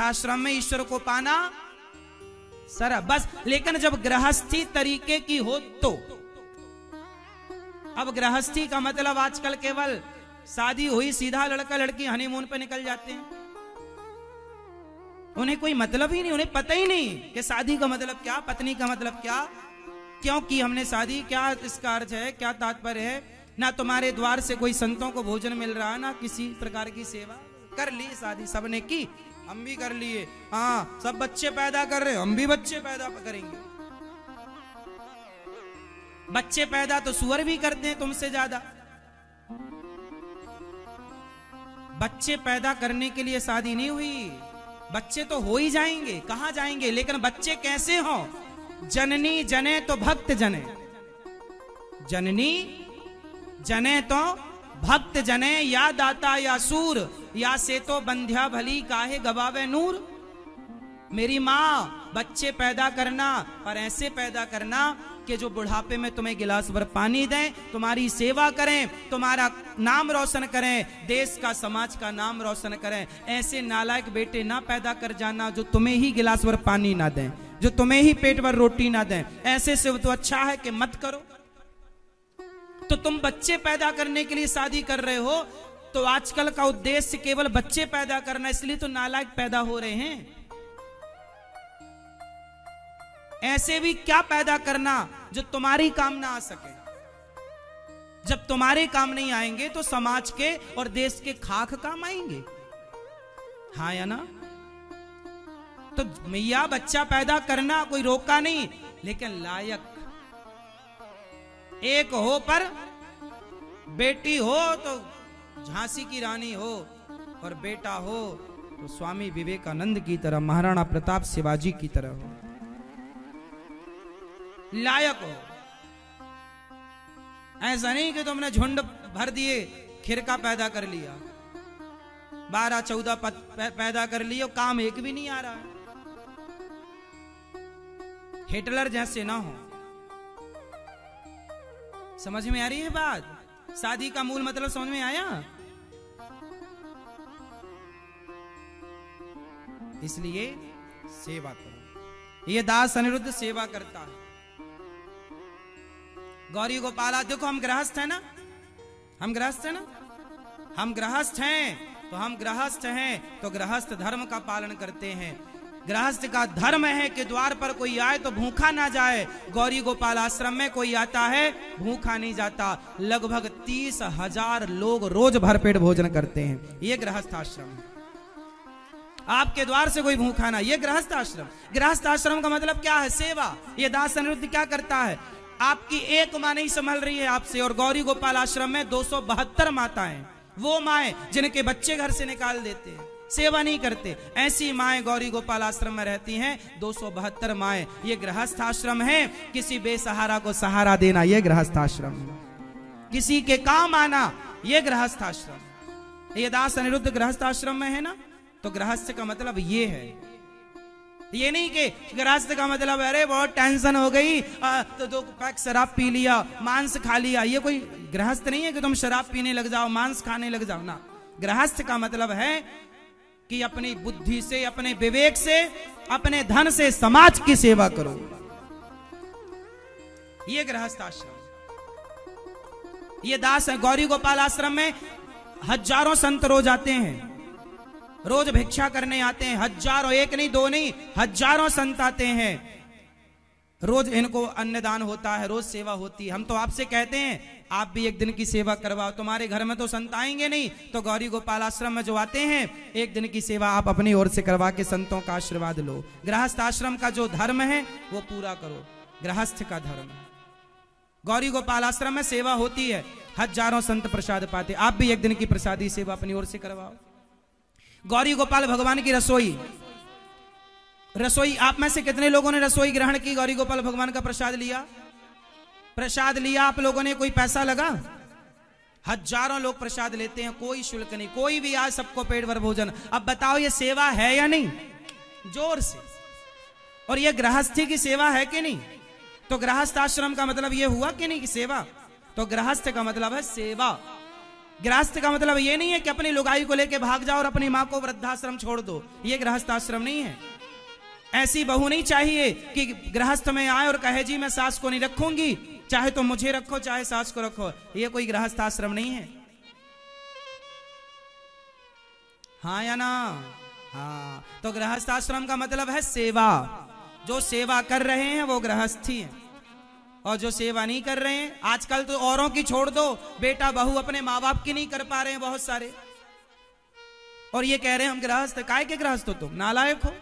गृहस्थाश्रम में ईश्वर को पाना सरल बस। लेकिन जब गृहस्थी तरीके की हो तो, अब गृहस्थी का मतलब आजकल केवल शादी हुई सीधा लड़का लड़की हनीमून पे निकल जाते हैं, उन्हें कोई मतलब ही नहीं, उन्हें पता ही नहीं कि शादी का मतलब क्या, पत्नी का मतलब क्या, क्यों की हमने शादी, क्या इसका अर्थ है, क्या तात्पर्य है। ना तुम्हारे द्वार से कोई संतों को भोजन मिल रहा, ना किसी प्रकार की सेवा। कर ली शादी सबने की, हम भी कर लिए, हाँ सब बच्चे पैदा कर रहे, हम भी बच्चे पैदा करेंगे। बच्चे पैदा तो सुअर भी करते हैं तुमसे ज्यादा। बच्चे पैदा करने के लिए शादी नहीं हुई, बच्चे तो हो ही जाएंगे, कहां जाएंगे, लेकिन बच्चे कैसे हो। जननी जने तो भक्त जने, जननी जने तो भक्त जने, या दाता या सूर, या से तो बंध्या भली काहे गवावे नूर। मेरी माँ बच्चे पैदा करना, और ऐसे पैदा करना कि जो बुढ़ापे में तुम्हें गिलास भर पानी दें, तुम्हारी सेवा करें, तुम्हारा नाम रोशन करें, देश का समाज का नाम रोशन करें। ऐसे नालायक बेटे ना पैदा कर जाना जो तुम्हें ही गिलास भर पानी ना दें, जो तुम्हें ही पेट भर रोटी ना दें। ऐसे से तो अच्छा है कि मत करो। तो तुम बच्चे पैदा करने के लिए शादी कर रहे हो, तो आजकल का उद्देश्य केवल बच्चे पैदा करना, इसलिए तो नालायक पैदा हो रहे हैं। ऐसे भी क्या पैदा करना जो तुम्हारी काम ना आ सके। जब तुम्हारे काम नहीं आएंगे तो समाज के और देश के खाक काम आएंगे, हाँ या ना। तो मैया बच्चा पैदा करना कोई रोका नहीं, लेकिन लायक एक हो, पर बेटी हो तो झांसी की रानी हो, और बेटा हो तो स्वामी विवेकानंद की तरह, महाराणा प्रताप शिवाजी की तरह हो, लायक हो। ऐसा नहीं कि तुमने झुंड भर दिए, खिरका पैदा कर लिया, 12-14 पैदा कर लिए, काम एक भी नहीं आ रहा है। हिटलर जैसे ना हो। समझ में आ रही है बात? शादी का मूल मतलब समझ में आया? इसलिए सेवा करो। ये दास अनिरुद्ध सेवा करता है। गौरी गोपाला, देखो हम गृहस्थ हैं ना, हम गृहस्थ हैं ना, हम गृहस्थ हैं, तो हम गृहस्थ हैं तो गृहस्थ धर्म का पालन करते हैं। गृहस्थ का धर्म है कि द्वार पर कोई आए तो भूखा ना जाए। गौरी गोपाल आश्रम में कोई आता है भूखा नहीं जाता। लगभग 30,000 लोग रोज भरपेट भोजन करते हैं। ये गृहस्थ आश्रम है। आपके द्वार से कोई भूखा ना, ये गृहस्थ आश्रम। गृहस्थ आश्रम का मतलब क्या है? सेवा। ये दास अनिरुद्ध क्या करता है? आपकी एक माँ नहीं संभल रही है आपसे, और गौरी गोपाल आश्रम में 272 माताएं, वो माएं जिनके बच्चे घर से निकाल देते हैं, सेवा नहीं करते, ऐसी माएं गौरी गोपाल आश्रम में रहती हैं। 272 माएं। ये गृहस्थ आश्रम है। किसी बेसहारा को सहारा देना, ये गृहस्थ आश्रम है। किसी के काम आना, ये गृहस्थ आश्रम। ये दास अनिरुद्ध गृहस्थ आश्रम में है ना, तो गृहस्थ का मतलब ये है। ये नहीं कि गृहस्थ का मतलब अरे बहुत टेंशन हो गई तो 2 पैक शराब पी लिया, मांस खा लिया। ये कोई गृहस्थ नहीं है कि तुम शराब पीने लग जाओ, मांस खाने लग जाओ ना। गृहस्थ का मतलब है कि अपनी बुद्धि से, अपने विवेक से, अपने धन से समाज की सेवा करो। ये गृहस्थ आश्रम। ये दास है। गौरी गोपाल आश्रम में हजारों संत रोज आते हैं, रोज भिक्षा करने आते हैं। हजारों, एक नहीं दो नहीं, हजारों संत आते हैं। रोज इनको अन्नदान होता है, रोज सेवा होती है। हम तो आपसे कहते हैं आप भी एक दिन की सेवा करवाओ। तुम्हारे घर में तो संत आएंगे नहीं, तो गौरी गोपाल आश्रम में जो आते हैं, एक दिन की सेवा आप अपनी ओर से करवा के संतों का आशीर्वाद लो। गृहस्थ आश्रम का जो धर्म है वो पूरा करो, गृहस्थ का धर्म। गौरी गोपाल आश्रम में सेवा होती है, हजारों संत प्रसाद पाते। आप भी एक दिन की प्रसादी सेवा अपनी ओर से करवाओ। गौरी गोपाल भगवान की रसोई, रसोई आप में से कितने लोगों ने रसोई ग्रहण की? गौरी गोपाल भगवान का प्रसाद लिया? प्रसाद लिया आप लोगों ने, कोई पैसा लगा? हजारों लोग प्रसाद लेते हैं, कोई शुल्क नहीं, कोई भी आज सबको पेट भर भोजन। अब बताओ ये सेवा है या नहीं? जोर से। और ये गृहस्थी की सेवा है कि नहीं? तो गृहस्थ आश्रम का मतलब ये हुआ कि नहीं कि सेवा? तो गृहस्थ का मतलब है सेवा। गृहस्थ का मतलब ये नहीं है कि अपनी लुगाई को लेके भाग जाओ और अपनी मां को वृद्धाश्रम छोड़ दो, ये गृहस्थ आश्रम नहीं है। ऐसी बहू नहीं चाहिए कि गृहस्थ में आए और कहे जी मैं सास को नहीं रखूंगी, चाहे तो मुझे रखो चाहे सास को रखो, ये कोई गृहस्थ आश्रम नहीं है। हाँ या ना? हाँ। तो गृहस्थ आश्रम का मतलब है सेवा। जो सेवा कर रहे हैं वो गृहस्थी है, और जो सेवा नहीं कर रहे हैं, आजकल तो औरों की छोड़ दो, बेटा बहू अपने माँ बाप की नहीं कर पा रहे हैं बहुत सारे, और ये कह रहे हैं हम गृहस्थ। काय के गृहस्थ हो तुम? नालायक हो।